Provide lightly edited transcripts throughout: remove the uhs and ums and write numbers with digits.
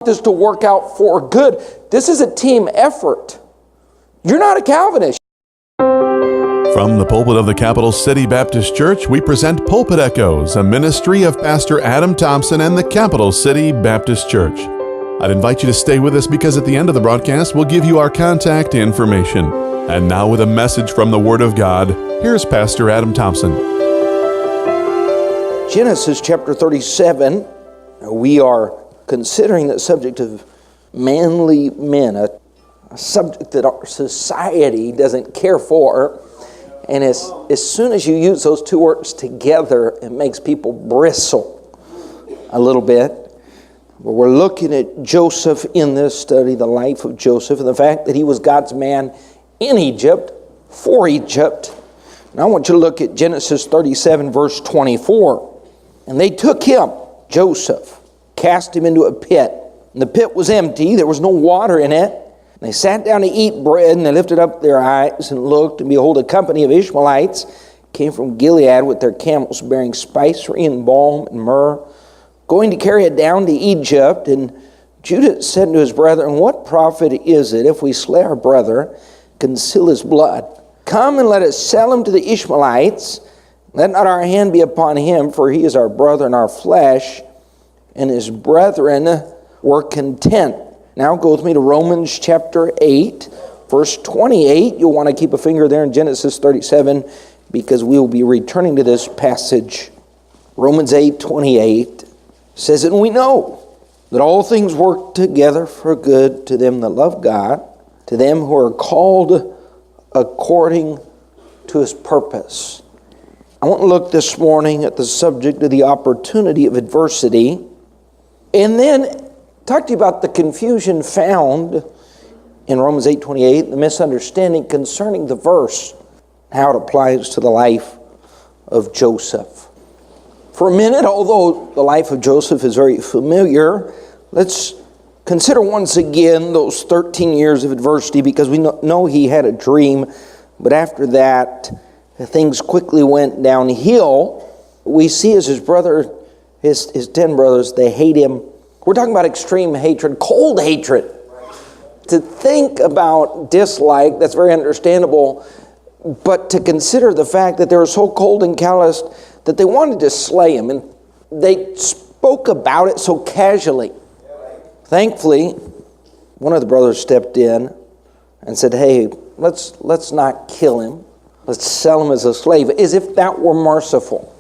this to work out for good. This is a team effort. You're not a Calvinist. From the pulpit of the Capital City Baptist Church, we present Pulpit Echoes, a ministry of Pastor Adam Thompson and the Capital City Baptist Church. I'd invite you to stay with us because at the end of the broadcast, we'll give you our contact information. And now with a message from the Word of God, here's Pastor Adam Thompson. Genesis chapter 37, we are considering the subject of manly men, a subject that our society doesn't care for. And as soon as you use those two words together, it makes people bristle a little bit. But we're looking at Joseph in this study, the life of Joseph, and the fact that he was God's man in Egypt, for Egypt. And I want you to look at Genesis 37, verse 24. And they took him, Joseph, cast him into a pit. And the pit was empty, there was no water in it. And they sat down to eat bread, and they lifted up their eyes and looked, and behold, a company of Ishmaelites came from Gilead with their camels bearing spicery and balm and myrrh, going to carry it down to Egypt. And Judah said to his brethren, what profit is it if we slay our brother, conceal his blood? Come and let us sell him to the Ishmaelites. Let not our hand be upon him, for he is our brother and our flesh. And his brethren were content. Now go with me to Romans chapter 8, verse 28. You'll want to keep a finger there in Genesis 37 because we will be returning to this passage. Romans 8, 28 says, and we know that all things work together for good to them that love God, to them who are called according to his purpose. I want to look this morning at the subject of the opportunity of adversity, and then talk to you about the confusion found in Romans 8:28, the misunderstanding concerning the verse, how it applies to the life of Joseph. For a minute, although the life of Joseph is very familiar, let's consider once again those 13 years of adversity, because we know he had a dream, but after that, things quickly went downhill. We see as his brother, his 10 brothers, they hate him. We're talking about extreme hatred, cold hatred. To think about dislike, that's very understandable, but to consider the fact that they were so cold and calloused that they wanted to slay him, and they spoke about it so casually. Thankfully, one of the brothers stepped in and said, hey, let's not kill him. Let's sell him as a slave, as if that were merciful.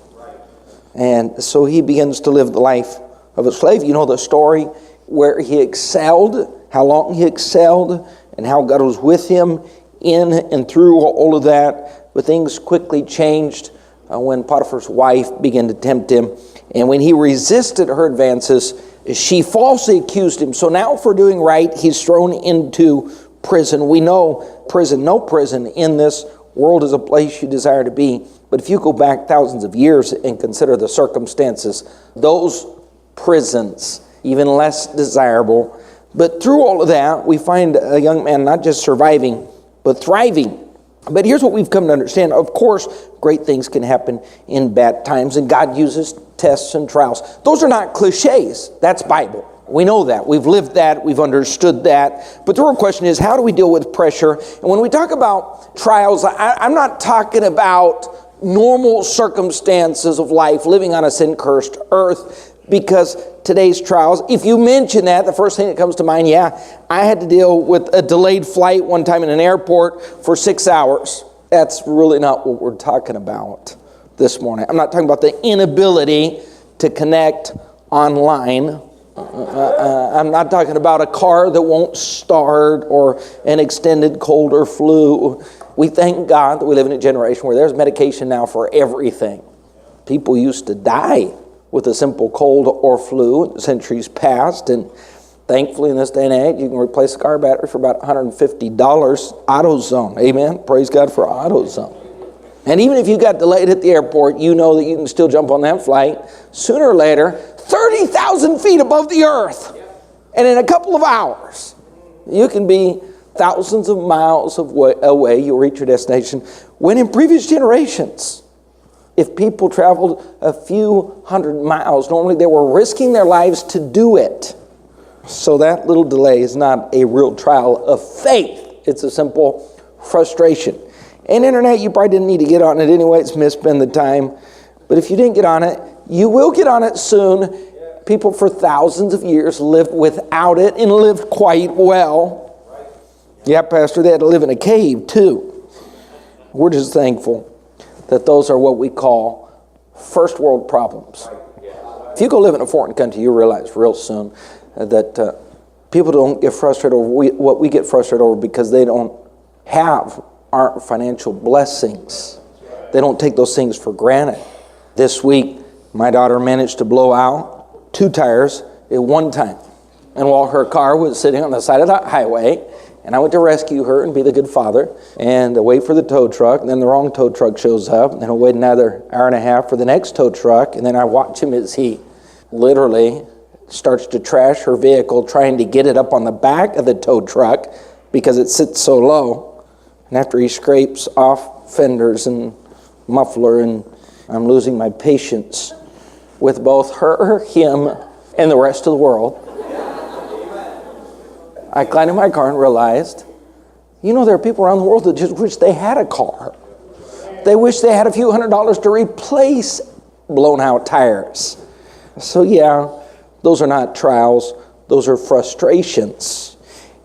And so he begins to live the life of a slave. You know the story where he excelled, how long he excelled, and how God was with him in and through all of that. But things quickly changed when Potiphar's wife began to tempt him. And when he resisted her advances, she falsely accused him. So now for doing right, he's thrown into prison. We know prison, no prison in this world is a place you desire to be. But if you go back thousands of years and consider the circumstances, those prisons, even less desirable. But through all of that, we find a young man not just surviving, but thriving. But here's what we've come to understand. Of course, great things can happen in bad times, and God uses tests and trials. Those are not cliches. That's Bible. We know that. We've lived that. We've understood that. But the real question is, how do we deal with pressure? And when we talk about trials, I'm not talking about normal circumstances of life, living on a sin-cursed earth, because today's trials, if you mention that, the first thing that comes to mind, I had to deal with a delayed flight one time in an airport for 6 hours. That's really not what we're talking about this morning. I'm not talking about the inability to connect online. I'm not talking about a car that won't start or an extended cold or flu. We thank God that we live in a generation where there's medication now for everything. People used to die with a simple cold or flu centuries past, and thankfully in this day and age you can replace a car battery for about $150. AutoZone, amen, praise God for AutoZone. And even if you got delayed at the airport, you know that you can still jump on that flight sooner or later, 30,000 feet above the earth, and in a couple of hours you can be thousands of miles away, you'll reach your destination. When in previous generations, if people traveled a few hundred miles, normally they were risking their lives to do it. So that little delay is not a real trial of faith. It's a simple frustration. And internet, you probably didn't need to get on it anyway. It's misspend the time. But if you didn't get on it, you will get on it soon. People for thousands of years lived without it and lived quite well. Yeah, Pastor, they had to live in a cave too. We're just thankful that those are what we call first world problems. If you go live in a foreign country, you realize real soon that people don't get frustrated over what we get frustrated over because they don't have our financial blessings. They don't take those things for granted. This week, my daughter managed to blow out 2 tires at one time. And while her car was sitting on the side of the highway, and I went to rescue her and be the good father and wait for the tow truck, and then the wrong tow truck shows up, and then I'll wait another hour and a half for the next tow truck, and then I watch him as he literally starts to trash her vehicle trying to get it up on the back of the tow truck because it sits so low. And after he scrapes off fenders and muffler, and I'm losing my patience with both her, him, and the rest of the world, I climbed in my car and realized, there are people around the world that just wish they had a car. They wish they had a few $100s to replace blown out tires. So yeah, those are not trials, those are frustrations.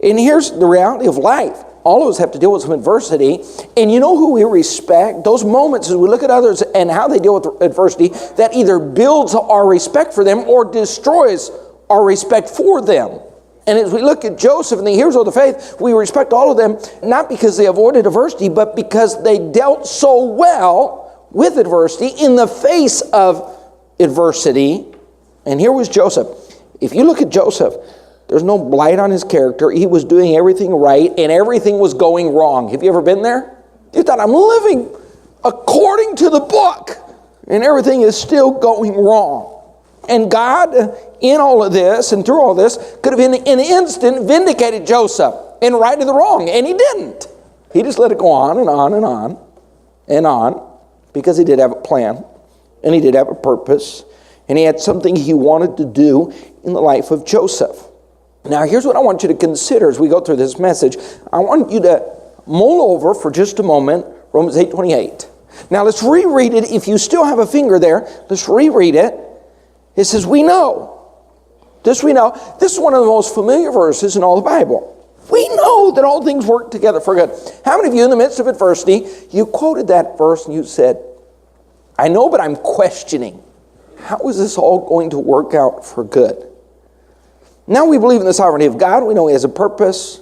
And here's the reality of life. All of us have to deal with some adversity. And you know who we respect? Those moments as we look at others and how they deal with adversity, that either builds our respect for them or destroys our respect for them. And as we look at Joseph and the heroes of the faith, we respect all of them, not because they avoided adversity, but because they dealt so well with adversity in the face of adversity. And here was Joseph. If you look at Joseph, there's no blight on his character. He was doing everything right, and everything was going wrong. Have you ever been there? You thought, I'm living according to the book, and everything is still going wrong. And God, in all of this and through all this, could have in an instant vindicated Joseph and righted the wrong, and he didn't. He just let it go on and on and on and on, because he did have a plan, and he did have a purpose, and he had something he wanted to do in the life of Joseph. Now, here's what I want you to consider as we go through this message. I want you to mull over for just a moment Romans 8:28. Now, let's reread it. If you still have a finger there, let's reread it. It says, we know. This we know. This is one of the most familiar verses in all the Bible. We know that all things work together for good. How many of you in the midst of adversity, you quoted that verse and you said, I know, but I'm questioning. How is this all going to work out for good? Now we believe in the sovereignty of God. We know He has a purpose.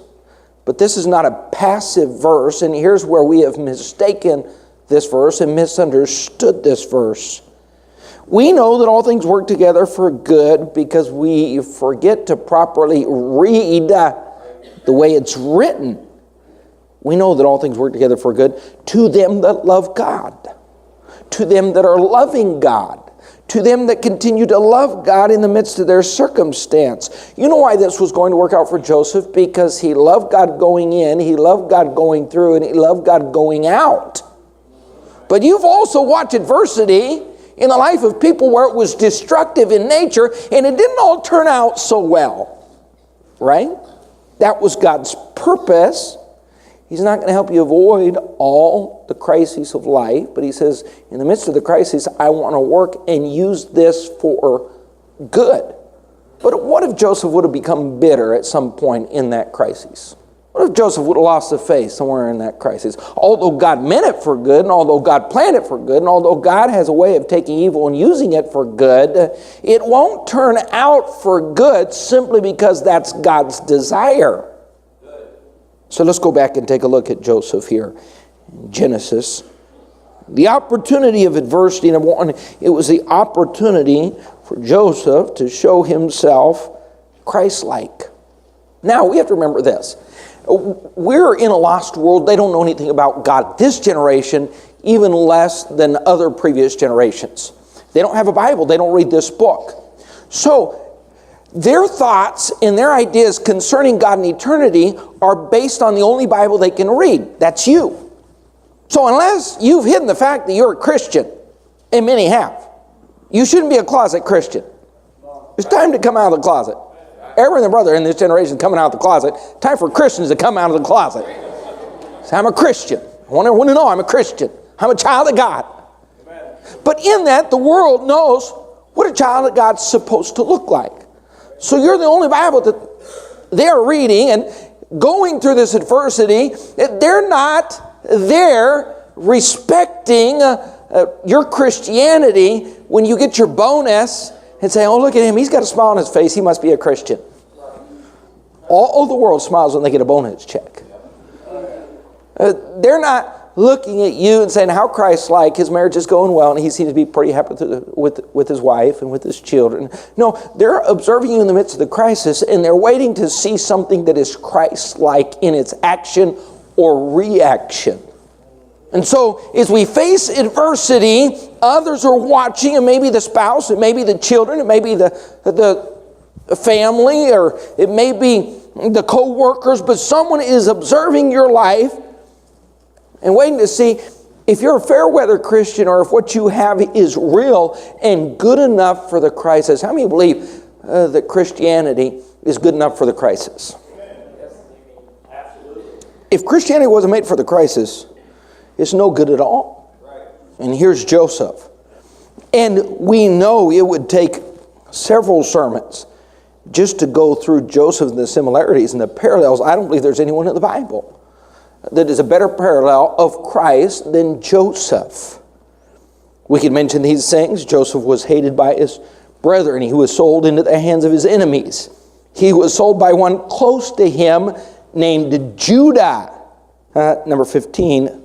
But this is not a passive verse. And here's where we have mistaken this verse and misunderstood this verse. We know that all things work together for good because we forget to properly read the way it's written. We know that all things work together for good to them that love God, to them that are loving God, to them that continue to love God in the midst of their circumstance. You know why this was going to work out for Joseph? Because he loved God going in, he loved God going through, and he loved God going out. But you've also watched adversity in the life of people where it was destructive in nature, and it didn't all turn out so well, right? That was God's purpose. He's not going to help you avoid all the crises of life, but He says, in the midst of the crisis, I want to work and use this for good. But what if Joseph would have become bitter at some point in that crisis? What if Joseph would have lost the faith somewhere in that crisis? Although God meant it for good, and although God planned it for good, and although God has a way of taking evil and using it for good, it won't turn out for good simply because that's God's desire. So let's go back and take a look at Joseph here in Genesis. The opportunity of adversity, number one, it was the opportunity for Joseph to show himself Christ-like. Now, we have to remember this. We're in a lost world. They don't know anything about God. This generation, even less than other previous generations. They don't have a Bible. They don't read this book. So their thoughts and their ideas concerning God and eternity are based on the only Bible they can read. That's you. So unless you've hidden the fact that you're a Christian, and many have, you shouldn't be a closet Christian. It's time to come out of the closet. Every brother in this generation is coming out of the closet. Time for Christians to come out of the closet. Say, I'm a Christian. I want everyone to know I'm a Christian. I'm a child of God. But in that, the world knows what a child of God's supposed to look like. So you're the only Bible that they're reading and going through this adversity. They're not there respecting your Christianity when you get your bonus and say, oh, look at him. He's got a smile on his face. He must be a Christian. All the world smiles when they get a bonus check. They're not looking at you and saying how Christ-like, his marriage is going well, and he seems to be pretty happy with his wife and with his children. No, they're observing you in the midst of the crisis, and they're waiting to see something that is Christ-like in its action or reaction. And so, as we face adversity, others are watching, and maybe the spouse, it may be the children, it may be the family, or it may be the co-workers, but someone is observing your life and waiting to see if you're a fair weather Christian or if what you have is real and good enough for the crisis. How many believe that Christianity is good enough for the crisis? If Christianity wasn't made for the crisis, it's no good at all. And here's Joseph. And we know it would take several sermons just to go through Joseph and the similarities and the parallels. I don't believe there's anyone in the Bible that is a better parallel of Christ than Joseph. We could mention these things. Joseph was hated by his brethren. He was sold into the hands of his enemies. He was sold by one close to him named Judah. Number 15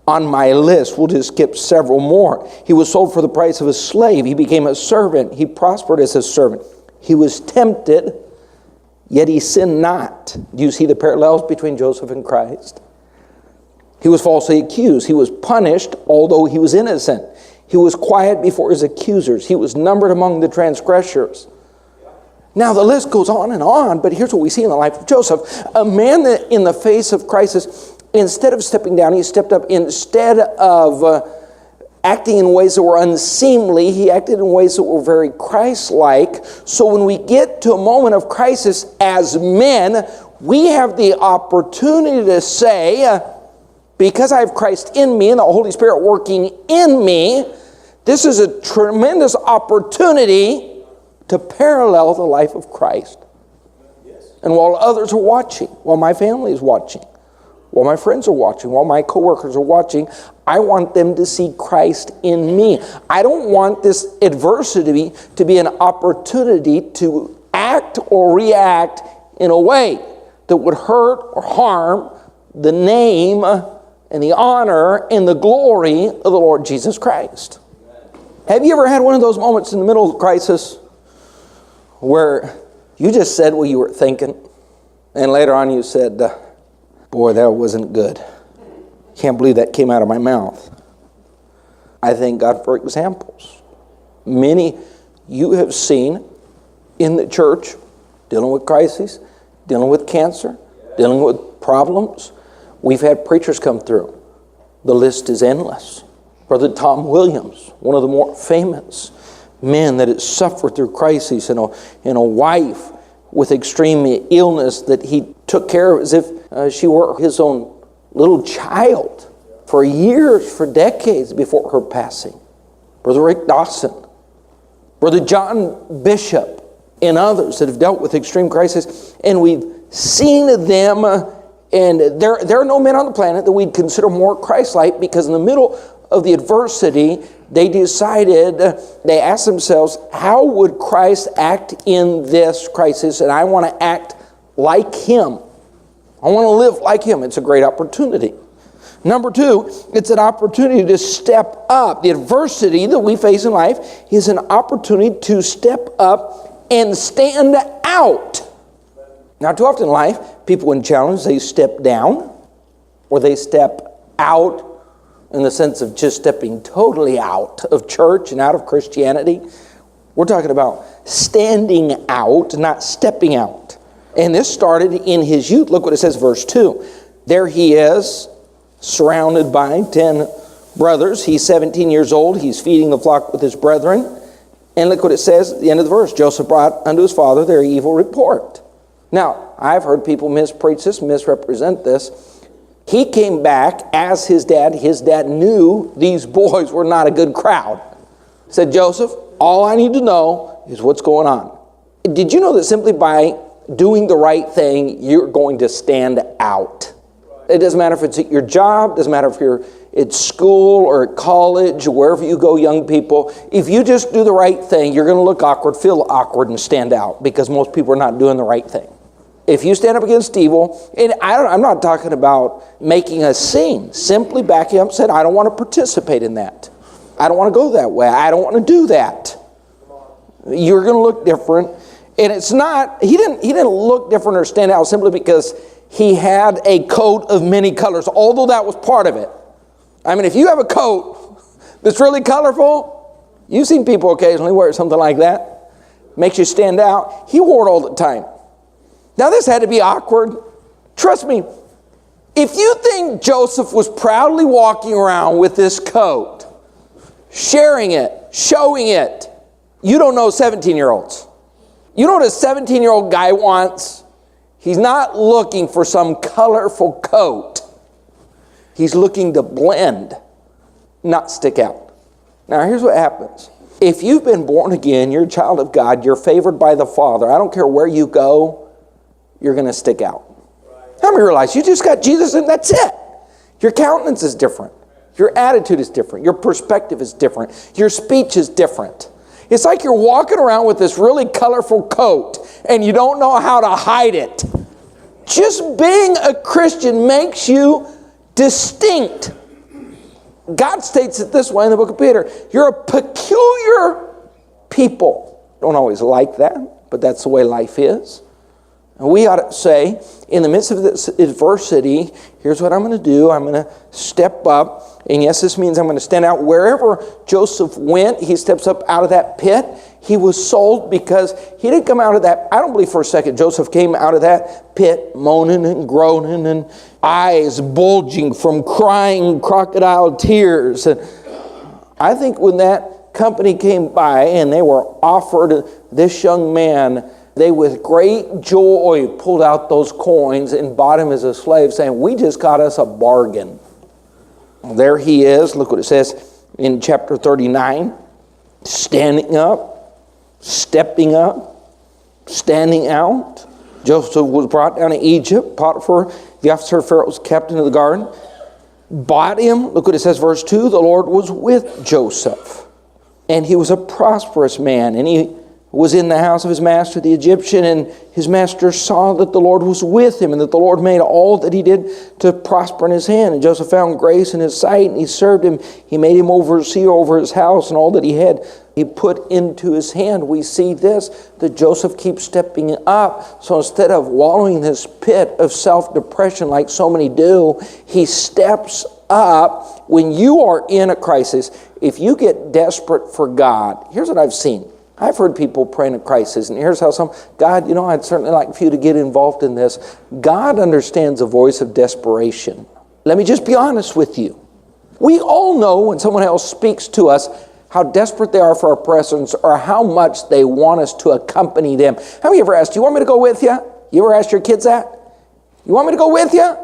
on my list. We'll just skip several more. He was sold for the price of a slave. He became a servant. He prospered as a servant. He was tempted, yet he sinned not. Do you see the parallels between Joseph and Christ? He was falsely accused. He was punished, although he was innocent. He was quiet before his accusers. He was numbered among the transgressors. Now the list goes on, but here's what we see in the life of Joseph. A man that in the face of crisis, instead of stepping down, he stepped up. Instead of acting in ways that were unseemly, he acted in ways that were very Christ-like. So when we get to a moment of crisis as men, we have the opportunity to say, because I have Christ in me and the Holy Spirit working in me, this is a tremendous opportunity to parallel the life of Christ. And while others are watching, while my family is watching, while my friends are watching, while my coworkers are watching, I want them to see Christ in me. I don't want this adversity to be an opportunity to act or react in a way that would hurt or harm the name and the honor and the glory of the Lord Jesus Christ. Have you ever had one of those moments in the middle of the crisis where you just said what you were thinking, and later on you said, boy, that wasn't good. Can't believe that came out of my mouth. I thank God for examples. Many you have seen in the church dealing with crises, dealing with cancer, dealing with problems. We've had preachers come through. The list is endless. Brother Tom Williams, one of the more famous men that has suffered through crises, and a wife with extreme illness that he took care of as if she were his own little child for years, for decades before her passing. Brother Rick Dawson, Brother John Bishop, and others that have dealt with extreme crisis, and we've seen them, and there are no men on the planet that we'd consider more Christ-like, because in the middle of the adversity, they asked themselves, how would Christ act in this crisis? And I want to act like him. I want to live like him. It's a great opportunity. Number two, it's an opportunity to step up. The adversity that we face in life is an opportunity to step up and stand out. Now, too often in life, people when challenged, they step down or they step out in the sense of just stepping totally out of church and out of Christianity. We're talking about standing out, not stepping out. And this started in his youth. Look what it says, verse 2. There he is, surrounded by 10 brothers. He's 17 years old. He's feeding the flock with his brethren. And look what it says at the end of the verse. Joseph brought unto his father their evil report. Now, I've heard people mispreach this, misrepresent this. He came back as his dad. His dad knew these boys were not a good crowd. He said, Joseph, all I need to know is what's going on. Did you know that simply by doing the right thing, you're going to stand out? It doesn't matter if it's at your job, doesn't matter if you're at school or at college, wherever you go, young people. If you just do the right thing, you're going to look awkward, feel awkward, and stand out because most people are not doing the right thing. If you stand up against evil, and I'm not talking about making a scene, simply backing up and saying, I don't want to participate in that. I don't want to go that way. I don't want to do that. You're going to look different. And it's not, he didn't look different or stand out simply because he had a coat of many colors, although that was part of it. I mean, if you have a coat that's really colorful, you've seen people occasionally wear something like that, makes you stand out. He wore it all the time. Now, this had to be awkward. Trust me, if you think Joseph was proudly walking around with this coat, sharing it, showing it, you don't know 17-year-olds. You know what a 17-year-old guy wants? He's not looking for some colorful coat. He's looking to blend, not stick out. Now, here's what happens. If you've been born again, you're a child of God, you're favored by the Father, I don't care where you go, you're going to stick out. How many realize you just got Jesus and that's it? Your countenance is different. Your attitude is different. Your perspective is different. Your speech is different. It's like you're walking around with this really colorful coat and you don't know how to hide it. Just being a Christian makes you distinct. God states it this way in the book of Peter. You're a peculiar people. Don't always like that, but that's the way life is. And we ought to say, in the midst of this adversity, here's what I'm going to do. I'm going to step up. And yes, this means I'm going to stand out. Wherever Joseph went, he steps up out of that pit. He was sold because he didn't come out of that. I don't believe for a second Joseph came out of that pit moaning and groaning and eyes bulging from crying crocodile tears. And I think when that company came by and they were offered this young man, they with great joy pulled out those coins and bought him as a slave, saying, we just got us a bargain. Well, there he is. Look what it says in chapter 39. Standing up, stepping up, standing out. Joseph was brought down to Egypt. Potiphar, the officer of Pharaoh's captain of the guard, bought him. Look what it says, verse 2. The Lord was with Joseph, and he was a prosperous man, and he was in the house of his master, the Egyptian, and his master saw that the Lord was with him and that the Lord made all that he did to prosper in his hand. And Joseph found grace in his sight, and he served him. He made him overseer over his house, and all that he had he put into his hand. We see this, that Joseph keeps stepping up. So instead of wallowing in this pit of self-depression like so many do, he steps up. When you are in a crisis, if you get desperate for God, here's what I've seen. I've heard people pray in a crisis, and here's how God, I'd certainly like for you to get involved in this. God understands the voice of desperation. Let me just be honest with you. We all know when someone else speaks to us how desperate they are for our presence or how much they want us to accompany them. How many ever asked, do you want me to go with you? You ever asked your kids that? You want me to go with you?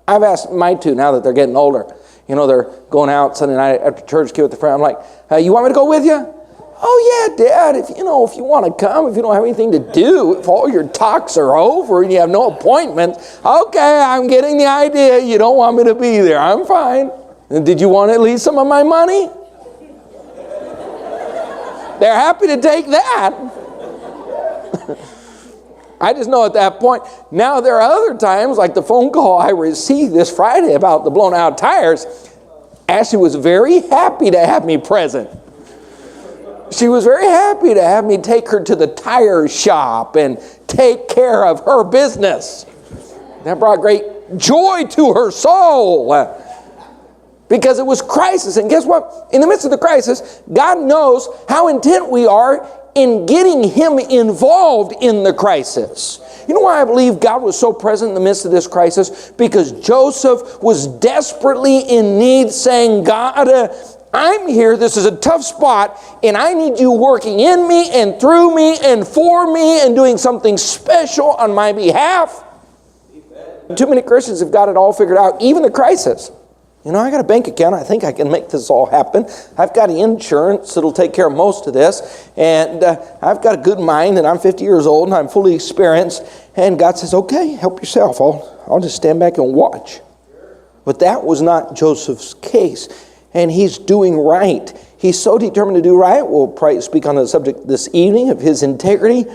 I've asked mine too now that they're getting older. They're going out Sunday night after church, get with the friend. I'm like, hey, you want me to go with you? Oh yeah, Dad, if you want to come, if you don't have anything to do, if all your talks are over and you have no appointments, okay, I'm getting the idea. You don't want me to be there. I'm fine. And did you want at least some of my money? They're happy to take that. I just know at that point. Now there are other times, like the phone call I received this Friday about the blown out tires. Ashley was very happy to have me present. She was very happy to have me take her to the tire shop and take care of her business. That brought great joy to her soul because it was crisis. And guess what? In the midst of the crisis, God knows how intent we are in getting him involved in the crisis. You know why I believe God was so present in the midst of this crisis? Because Joseph was desperately in need, saying, God, I'm here, this is a tough spot, and I need you working in me and through me and for me and doing something special on my behalf. Too many Christians have got it all figured out, even the crisis. You know, I got a bank account. I think I can make this all happen. I've got insurance that'll take care of most of this. And I've got a good mind, and I'm 50 years old, and I'm fully experienced. And God says, okay, help yourself. I'll just stand back and watch. But that was not Joseph's case. And he's doing right. He's so determined to do right. We'll probably speak on the subject this evening of his integrity.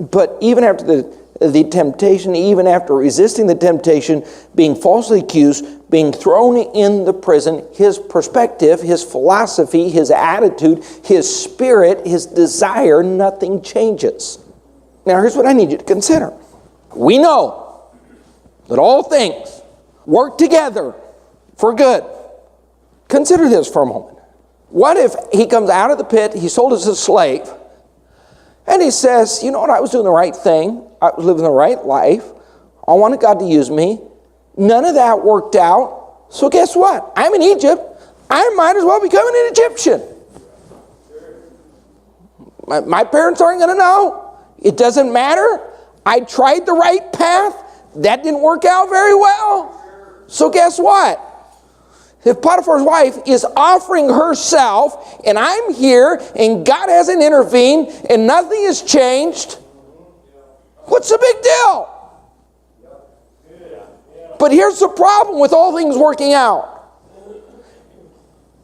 But even after the temptation, even after resisting the temptation, being falsely accused, being thrown in the prison, his perspective, his philosophy, his attitude, his spirit, his desire, nothing changes. Now here's what I need you to consider. We know that all things work together for good. Consider this for a moment. What if he comes out of the pit, he sold as a slave, and he says, you know what, I was doing the right thing. I was living the right life. I wanted God to use me. None of that worked out. So guess what? I'm in Egypt. I might as well become an Egyptian. My parents aren't going to know. It doesn't matter. I tried the right path. That didn't work out very well. So guess what? If Potiphar's wife is offering herself, and I'm here, and God hasn't intervened, and nothing has changed, what's the big deal? But here's the problem with all things working out.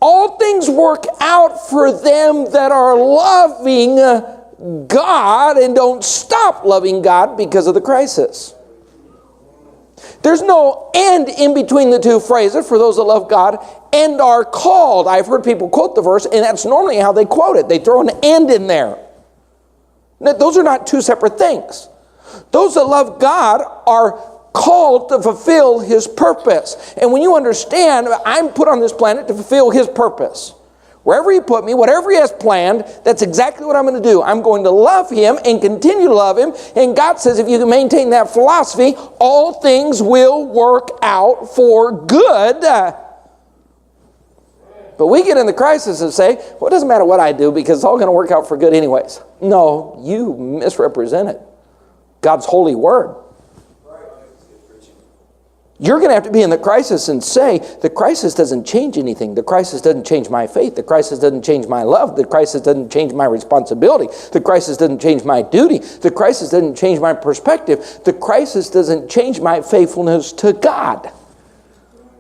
All things work out for them that are loving God and don't stop loving God because of the crisis. There's no end in between the two phrases for those that love God and are called. I've heard people quote the verse, and that's normally how they quote it. They throw an end in there. Now, those are not two separate things. Those that love God are called to fulfill His purpose. And when you understand, I'm put on this planet to fulfill His purpose. Wherever He put me, whatever He has planned, that's exactly what I'm going to do. I'm going to love Him and continue to love Him. And God says if you can maintain that philosophy, all things will work out for good. But we get in the crisis and say, well, it doesn't matter what I do because it's all going to work out for good anyways. No, you misrepresent it. God's holy word. You're going to have to be in the crisis and say, the crisis doesn't change anything. The crisis doesn't change my faith. The crisis doesn't change my love. The crisis doesn't change my responsibility. The crisis doesn't change my duty. The crisis doesn't change my perspective. The crisis doesn't change my faithfulness to God.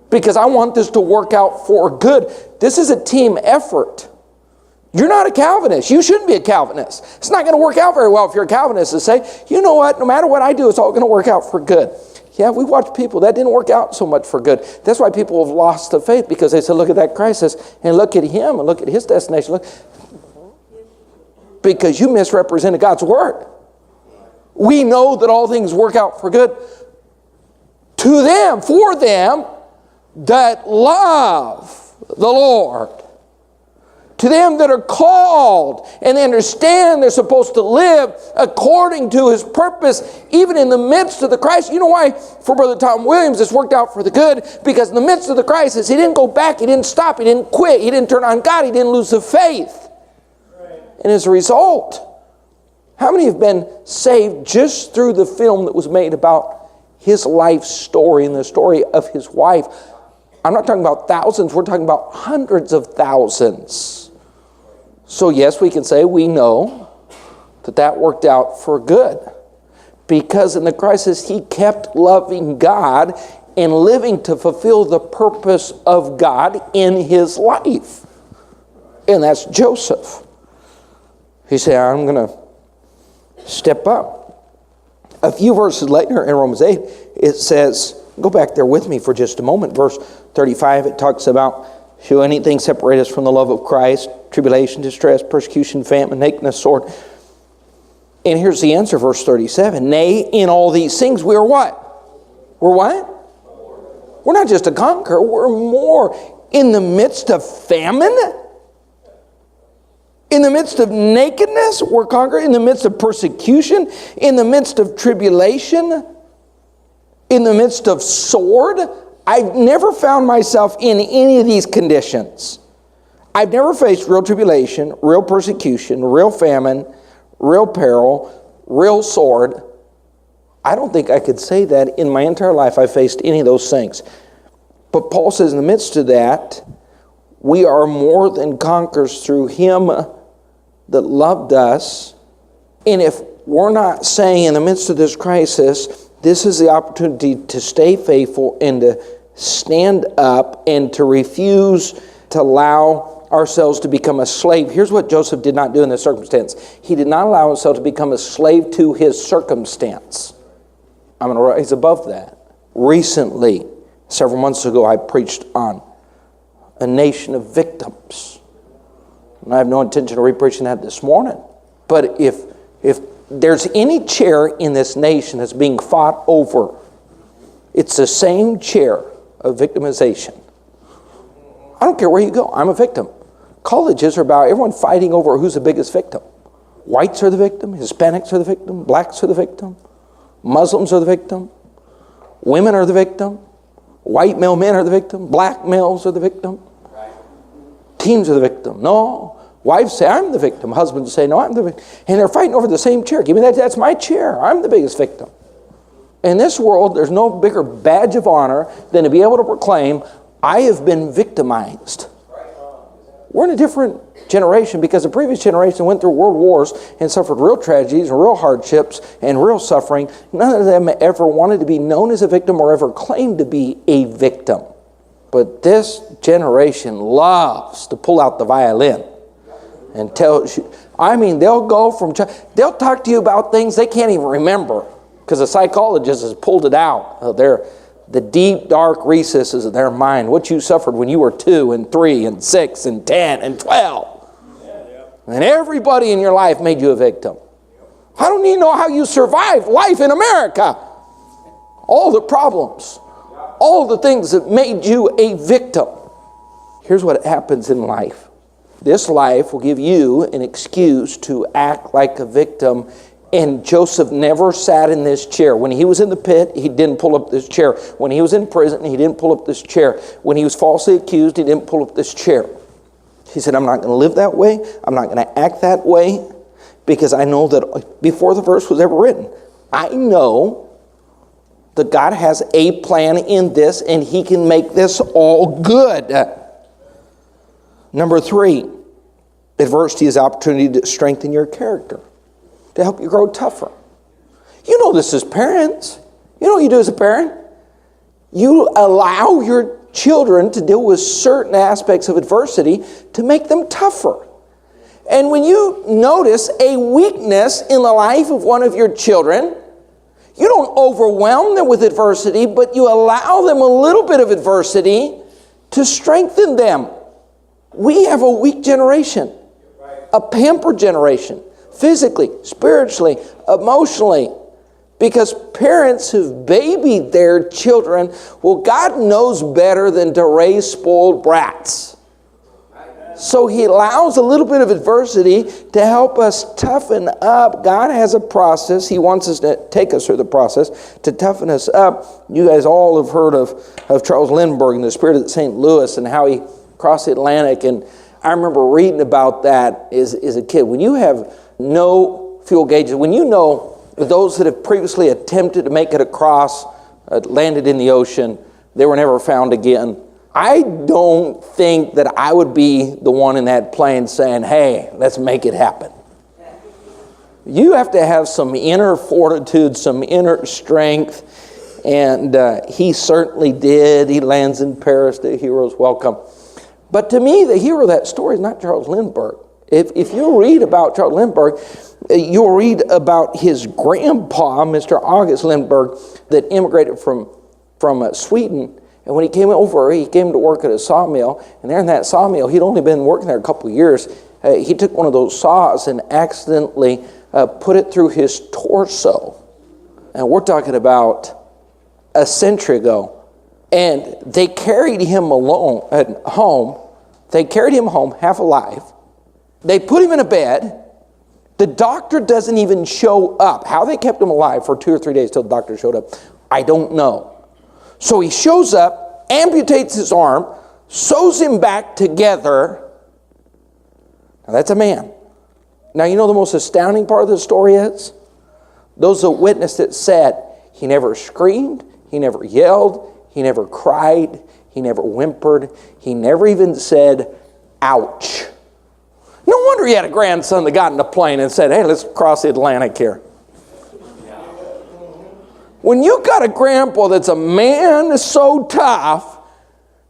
Because I want this to work out for good. This is a team effort. You're not a Calvinist. You shouldn't be a Calvinist. It's not going to work out very well if you're a Calvinist to say, you know what, no matter what I do, it's all going to work out for good. Yeah, we watch people. That didn't work out so much for good. That's why people have lost the faith, because they said, look at that crisis, and look at him, and look at his destination. Look, because you misrepresented God's word. We know that all things work out for good to them, for them that love the Lord. To them that are called and they understand they're supposed to live according to His purpose, even in the midst of the crisis. You know why for Brother Tom Williams this worked out for the good? Because in the midst of the crisis, he didn't go back, he didn't stop, he didn't quit, he didn't turn on God, he didn't lose the faith. And as a result, how many have been saved just through the film that was made about his life story and the story of his wife? I'm not talking about thousands, we're talking about hundreds of thousands. So yes, we can say we know that worked out for good. Because in the crisis, he kept loving God and living to fulfill the purpose of God in his life. And that's Joseph. He said, I'm going to step up. A few verses later in Romans 8, it says, go back there with me for just a moment. Verse 35, it talks about, shall anything separate us from the love of Christ? Tribulation, distress, persecution, famine, nakedness, sword. And here's the answer, verse 37. Nay, in all these things we are what? We're what? We're not just a conqueror, we're more. In the midst of famine, in the midst of nakedness, we're conquerors. In the midst of persecution, in the midst of tribulation, in the midst of sword. I've never found myself in any of these conditions. I've never faced real tribulation, real persecution, real famine, real peril, real sword. I don't think I could say that in my entire life I faced any of those things. But Paul says in the midst of that, we are more than conquerors through him that loved us. And if we're not saying in the midst of this crisis, this is the opportunity to stay faithful and to stand up and to refuse to allow ourselves to become a slave. Here's what Joseph did not do in this circumstance. He did not allow himself to become a slave to his circumstance. I'm going to rise above that. Recently, several months ago, I preached on a nation of victims. And I have no intention of re-preaching that this morning. But if there's any chair in this nation that's being fought over, it's the same chair of victimization. I don't care where you go. I'm a victim. Colleges are about everyone fighting over who's the biggest victim. Whites are the victim. Hispanics are the victim. Blacks are the victim. Muslims are the victim. Women are the victim. White male men are the victim. Black males are the victim. Teens are the victim. No. Wives say, I'm the victim. Husbands say, no, I'm the victim. And they're fighting over the same chair. Give me that. That's my chair. I'm the biggest victim. In this world, there's no bigger badge of honor than to be able to proclaim, I have been victimized. We're in a different generation because the previous generation went through world wars and suffered real tragedies and real hardships and real suffering. None of them ever wanted to be known as a victim or ever claimed to be a victim. But this generation loves to pull out the violin and tell you. I mean, they'll they'll talk to you about things they can't even remember because a psychologist has pulled it out of the deep, dark recesses of their mind, what you suffered when you were 2 and 3 and 6 and 10 and 12. And everybody in your life made you a victim. I don't even know how you survived life in America. All the problems, all the things that made you a victim. Here's what happens in life. This life will give you an excuse to act like a victim. And Joseph never sat in this chair. When he was in the pit, he didn't pull up this chair. When he was in prison, he didn't pull up this chair. When he was falsely accused, he didn't pull up this chair. He said, I'm not going to live that way. I'm not going to act that way because I know that before the verse was ever written, I know that God has a plan in this and he can make this all good. Number 3, adversity is opportunity to strengthen your character, to help you grow tougher. You know this as parents. You know what you do as a parent? You allow your children to deal with certain aspects of adversity to make them tougher. And when you notice a weakness in the life of one of your children, you don't overwhelm them with adversity, but you allow them a little bit of adversity to strengthen them. We have a weak generation, a pampered generation. Physically, spiritually, emotionally, because parents have babied their children. Well, God knows better than to raise spoiled brats. So he allows a little bit of adversity to help us toughen up. God has a process. He wants us to take us through the process to toughen us up. You guys all have heard of Charles Lindbergh and the Spirit of St. Louis and how he crossed the Atlantic. And I remember reading about that as a kid. When you have no fuel gauges, when you know those that have previously attempted to make it across, landed in the ocean, they were never found again. I don't think that I would be the one in that plane saying, hey, let's make it happen. You have to have some inner fortitude, some inner strength, and he certainly did. He lands in Paris, the hero's welcome. But to me, the hero of that story is not Charles Lindbergh. If you read about Charles Lindbergh, you'll read about his grandpa, Mr. August Lindbergh, that immigrated from Sweden. And when he came over, he came to work at a sawmill. And there in that sawmill, he'd only been working there a couple of years. He took one of those saws and accidentally put it through his torso. And we're talking about a century ago. And they carried him home. They carried him home half alive. They put him in a bed. The doctor doesn't even show up. How they kept him alive for 2 or 3 days till the doctor showed up, I don't know. So he shows up, amputates his arm, sews him back together, Now, that's a man. Now, you know the most astounding part of the story is? Those that witnessed it said, he never screamed, he never yelled, he never cried, he never whimpered, he never even said, ouch. No wonder he had a grandson that got in a plane and said, hey, let's cross the Atlantic here. When you got a grandpa that's a man so tough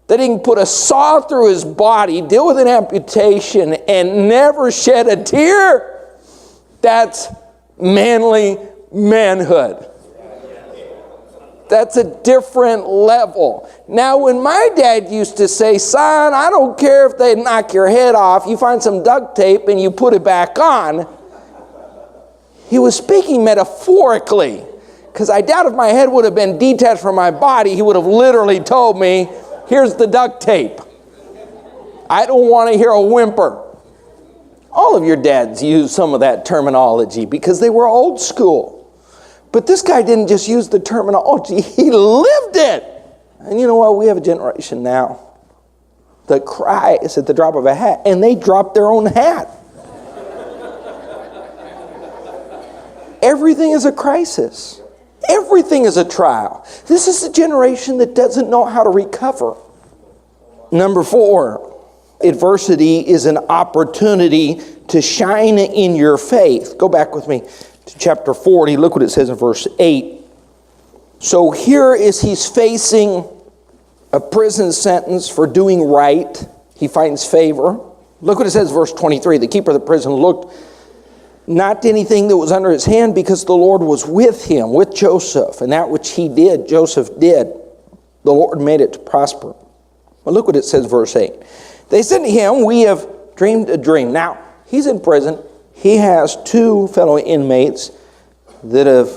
that he can put a saw through his body, deal with an amputation, and never shed a tear, that's manly manhood. That's a different level. Now, when my dad used to say, son, I don't care if they knock your head off, you find some duct tape and you put it back on, he was speaking metaphorically. Because I doubt if my head would have been detached from my body, he would have literally told me, here's the duct tape. I don't want to hear a whimper. All of your dads use some of that terminology because they were old school. But this guy didn't just use the terminology, he lived it. And you know what? We have a generation now that cries at the drop of a hat, and they drop their own hat. Everything is a crisis. Everything is a trial. This is a generation that doesn't know how to recover. Number 4, adversity is an opportunity to shine in your faith. Go back with me to chapter 40. Look what it says in verse 8. So here is he's facing a prison sentence for doing right. He finds favor. Look what it says in verse 23. The keeper of the prison looked not to anything that was under his hand, because the Lord was with him, with Joseph. And that which he did, Joseph did. The Lord made it to prosper. Well, look what it says, verse 8. They said to him, we have dreamed a dream. Now, he's in prison. He has 2 fellow inmates that have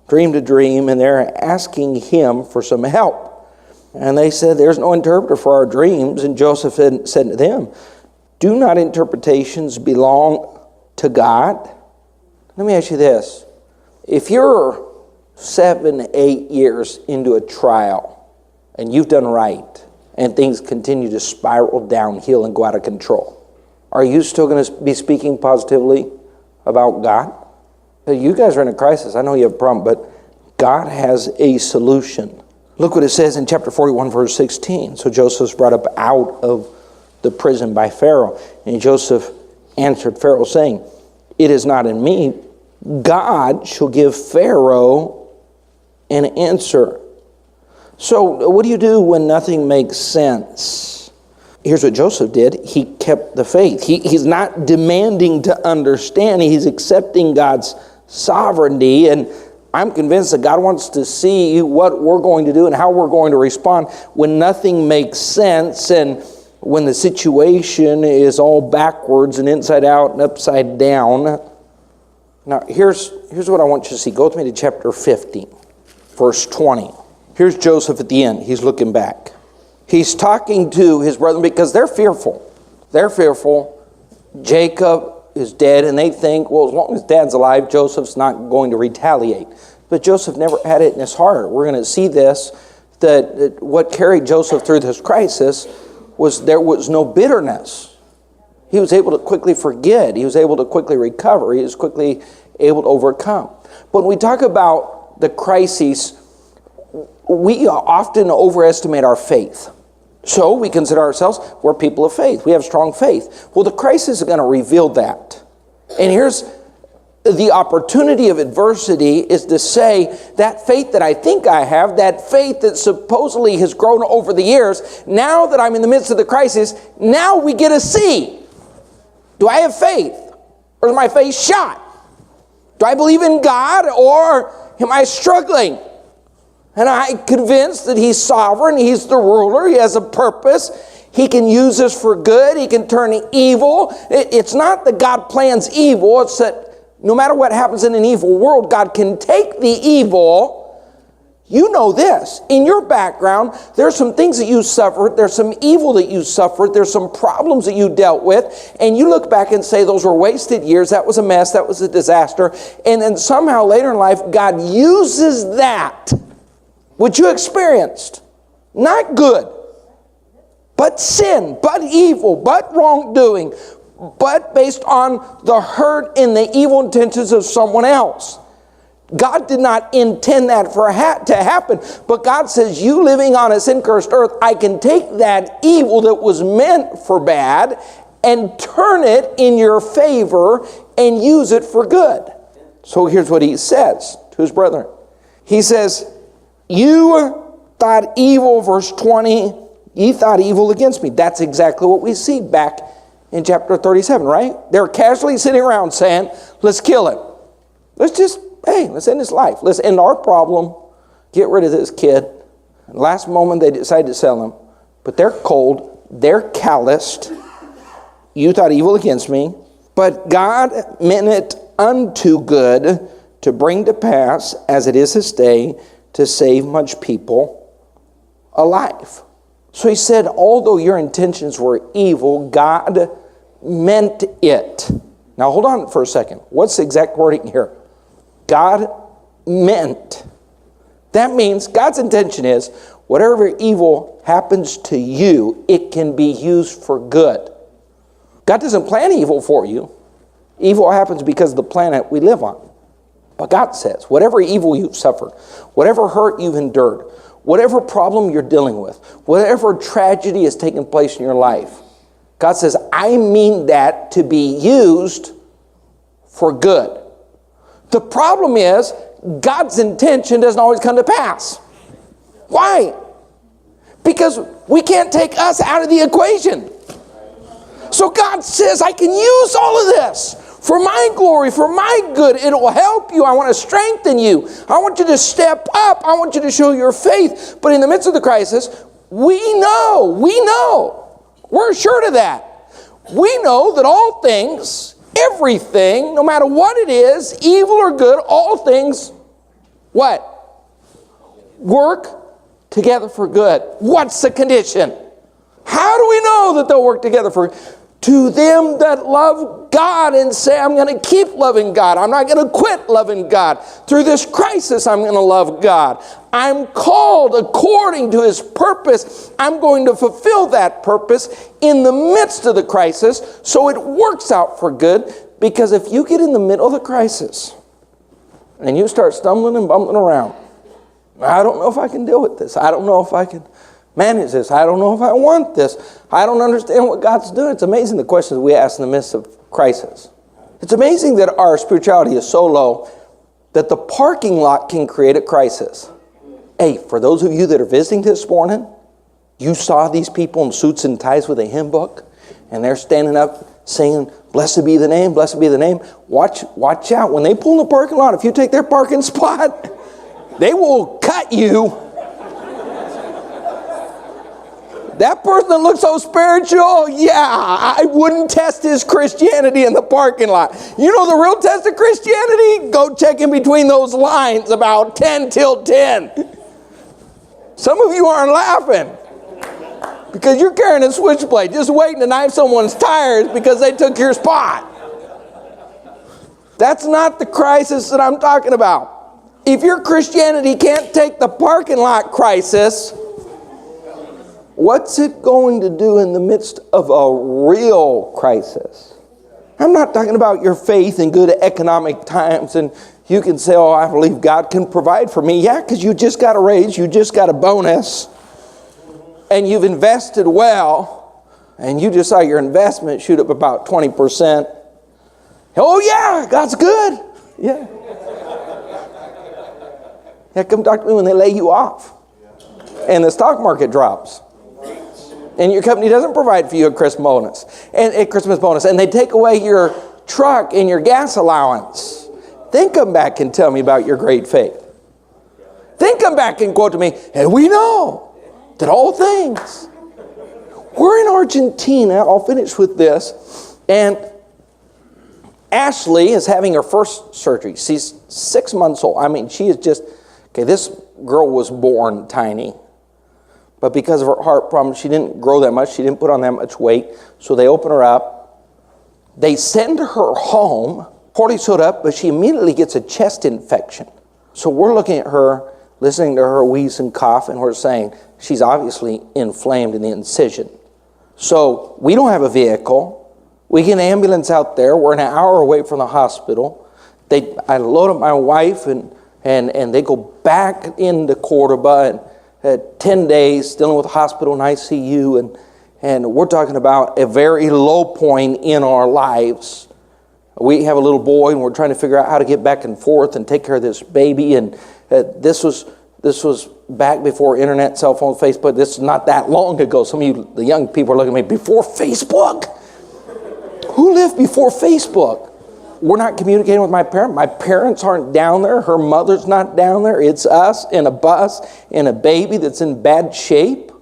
dreamed a dream, and they're asking him for some help. And they said, there's no interpreter for our dreams. And Joseph said to them, do not interpretations belong to God? Let me ask you this. If you're 7, 8 years into a trial and you've done right and things continue to spiral downhill and go out of control, are you still going to be speaking positively about God? You guys are in a crisis. I know you have a problem, but God has a solution. Look what it says in chapter 41, verse 16. So Joseph's brought up out of the prison by Pharaoh. And Joseph answered Pharaoh, saying, it is not in me. God shall give Pharaoh an answer. So what do you do when nothing makes sense? Here's what Joseph did. He kept the faith. He's not demanding to understand. He's accepting God's sovereignty. And I'm convinced that God wants to see what we're going to do and how we're going to respond when nothing makes sense and when the situation is all backwards and inside out and upside down. Now, here's what I want you to see. Go with me to chapter 50, verse 20. Here's Joseph at the end. He's looking back. He's talking to his brethren because they're fearful. They're fearful. Jacob is dead, and they think, well, as long as Dad's alive, Joseph's not going to retaliate. But Joseph never had it in his heart. We're going to see this, that what carried Joseph through this crisis was there was no bitterness. He was able to quickly forget. He was able to quickly recover. He was quickly able to overcome. But when we talk about the crises, we often overestimate our faith. So we consider ourselves, we're people of faith. We have strong faith. Well, the crisis is going to reveal that. And here's the opportunity of adversity is to say that faith that I think I have, that faith that supposedly has grown over the years, now that I'm in the midst of the crisis, now we get to see. Do I have faith? Or is my faith shot? Do I believe in God, or am I struggling? And I'm convinced that He's sovereign, He's the ruler, He has a purpose. He can use us for good, He can turn evil. It's not that God plans evil, it's that no matter what happens in an evil world, God can take the evil. You know this. In your background, there's some things that you suffered, there's some evil that you suffered, there's some problems that you dealt with, and you look back and say, those were wasted years, that was a mess, that was a disaster, and then somehow later in life, God uses that, what you experienced, not good, but sin, but evil, but wrongdoing, but based on the hurt and the evil intentions of someone else. God did not intend that to happen, but God says, you living on a sin-cursed earth, I can take that evil that was meant for bad and turn it in your favor and use it for good. So here's what he says to his brethren. He says, you thought evil, verse 20, ye thought evil against me. That's exactly what we see back in chapter 37, right? They're casually sitting around saying, let's kill him. Let's end his life. Let's end our problem. Get rid of this kid. And last moment they decide to sell him. But they're cold. They're calloused. You thought evil against me. But God meant it unto good to bring to pass, as it is this day, to save much people alive. So he said, although your intentions were evil, God meant it. Now hold on for a second. What's the exact wording here? God meant. That means God's intention is whatever evil happens to you, it can be used for good. God doesn't plan evil for you. Evil happens because of the planet we live on. But God says, whatever evil you've suffered, whatever hurt you've endured, whatever problem you're dealing with, whatever tragedy has taken place in your life, God says, I mean that to be used for good. The problem is, God's intention doesn't always come to pass. Why? Because we can't take us out of the equation. So God says, I can use all of this for my glory, for my good. It will help you. I want to strengthen you. I want you to step up. I want you to show your faith. But in the midst of the crisis, we know, we're assured of that. We know that all things, everything, no matter what it is, evil or good, all things, what? Work together for good. What's the condition? How do we know that they'll work together for good? To them that love God and say, I'm going to keep loving God. I'm not going to quit loving God. Through this crisis, I'm going to love God. I'm called according to His purpose. I'm going to fulfill that purpose in the midst of the crisis, so it works out for good. Because if you get in the middle of the crisis and you start stumbling and bumbling around, I don't know if I can deal with this. I don't know if I can manage this. I don't know if I want this. I don't understand what God's doing. It's amazing the questions we ask in the midst of crisis. It's amazing that our spirituality is so low that the parking lot can create a crisis. Hey, for those of you that are visiting this morning, you saw these people in suits and ties with a hymn book, and they're standing up singing, blessed be the name, blessed be the name. Watch out. When they pull in the parking lot, if you take their parking spot, they will cut you. That person that looks so spiritual, I wouldn't test his Christianity in the parking lot. You know the real test of Christianity? Go check in between those lines about 10 till 10. Some of you aren't laughing because you're carrying a switchblade just waiting to knife someone's tires because they took your spot. That's not the crisis that I'm talking about. If your Christianity can't take the parking lot crisis, what's it going to do in the midst of a real crisis? I'm not talking about your faith in good economic times and you can say, oh, I believe God can provide for me. Yeah, because you just got a raise, you just got a bonus, and you've invested well, and you just saw your investment shoot up about 20%. Oh yeah, God's good. Yeah. Yeah, come talk to me when they lay you off and the stock market drops. And your company doesn't provide for you a Christmas bonus, and they take away your truck and your gas allowance. Then come back and tell me about your great faith. Then come back and quote to me, and we know that all things. We're in Argentina. I'll finish with this. And Ashley is having her first surgery. She's 6 months old. I mean, she is just, this girl was born tiny. But because of her heart problem, she didn't grow that much. She didn't put on that much weight. So they open her up. They send her home. Porty showed up, but she immediately gets a chest infection. So we're looking at her, listening to her wheeze and cough, and we're saying she's obviously inflamed in the incision. So we don't have a vehicle. We get an ambulance out there. We're an hour away from the hospital. I load up my wife, and they go back into Cordoba, and had 10 days dealing with the hospital and ICU, and we're talking about a very low point in our lives. We have a little boy, and we're trying to figure out how to get back and forth and take care of this baby. And this was back before internet, cell phone, Facebook. This is not that long ago. Some of you, the young people, are looking at me, before Facebook? Who lived before Facebook? We're not communicating with my parents. My parents aren't down there. Her mother's not down there. It's us in a bus and a baby that's in bad shape.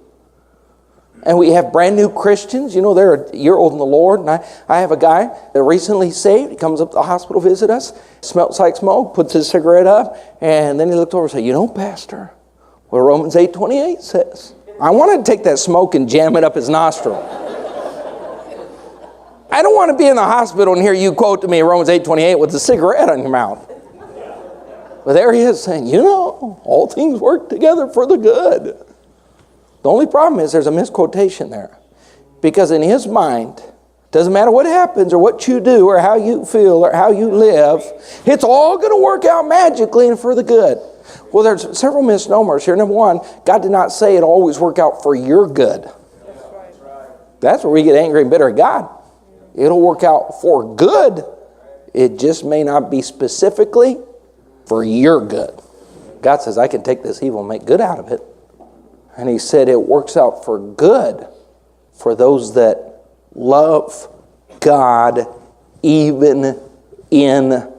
And we have brand new Christians. You know, they're a year old in the Lord. And I have a guy that recently saved. He comes up to the hospital to visit us. Smells like smoke. Puts his cigarette up. And then he looked over and said, "You know, Pastor, what Romans 8:28 says." I wanted to take that smoke and jam it up his nostril. I don't want to be in the hospital and hear you quote to me Romans 8:28 with a cigarette on your mouth. But there he is saying, you know, all things work together for the good. The only problem is there's a misquotation there. Because in his mind, doesn't matter what happens or what you do or how you feel or how you live, it's all going to work out magically and for the good. Well, there's several misnomers here. Number one, God did not say it always work out for your good. That's where we get angry and bitter at God. It'll work out for good. It just may not be specifically for your good. God says, I can take this evil and make good out of it. And he said it works out for good for those that love God even in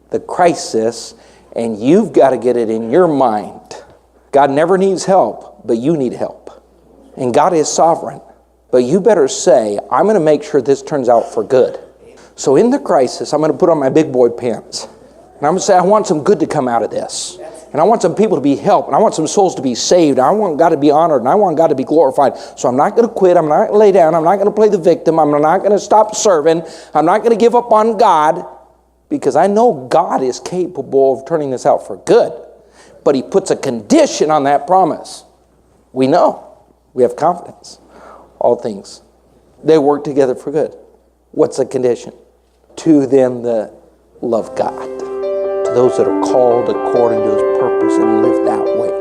the crisis. And you've got to get it in your mind. God never needs help, but you need help. And God is sovereign. But you better say, I'm going to make sure this turns out for good. So in the crisis, I'm going to put on my big boy pants. And I'm going to say, I want some good to come out of this. And I want some people to be helped. And I want some souls to be saved. And I want God to be honored. And I want God to be glorified. So I'm not going to quit. I'm not going to lay down. I'm not going to play the victim. I'm not going to stop serving. I'm not going to give up on God. Because I know God is capable of turning this out for good. But he puts a condition on that promise. We know. We have confidence. All things, they work together for good. What's the condition? To them that love God. To those that are called according to his purpose and live that way.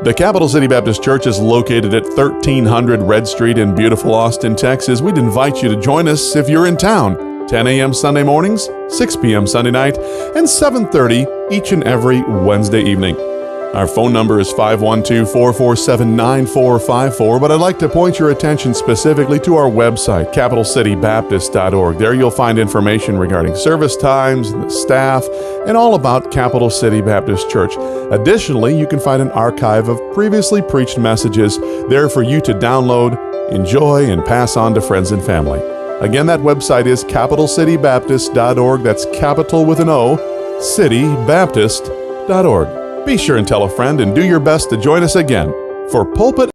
The Capital City Baptist Church is located at 1300 Red Street in beautiful Austin, Texas. We'd invite you to join us if you're in town. 10 a.m. Sunday mornings, 6 p.m. Sunday night, and 7:30 each and every Wednesday evening. Our phone number is 512-447-9454, but I'd like to point your attention specifically to our website, capitalcitybaptist.org. There you'll find information regarding service times, the staff, and all about Capital City Baptist Church. Additionally, you can find an archive of previously preached messages there for you to download, enjoy, and pass on to friends and family. Again, that website is capitalcitybaptist.org. That's capital with an O, citybaptist.org. Be sure and tell a friend and do your best to join us again for Pulpit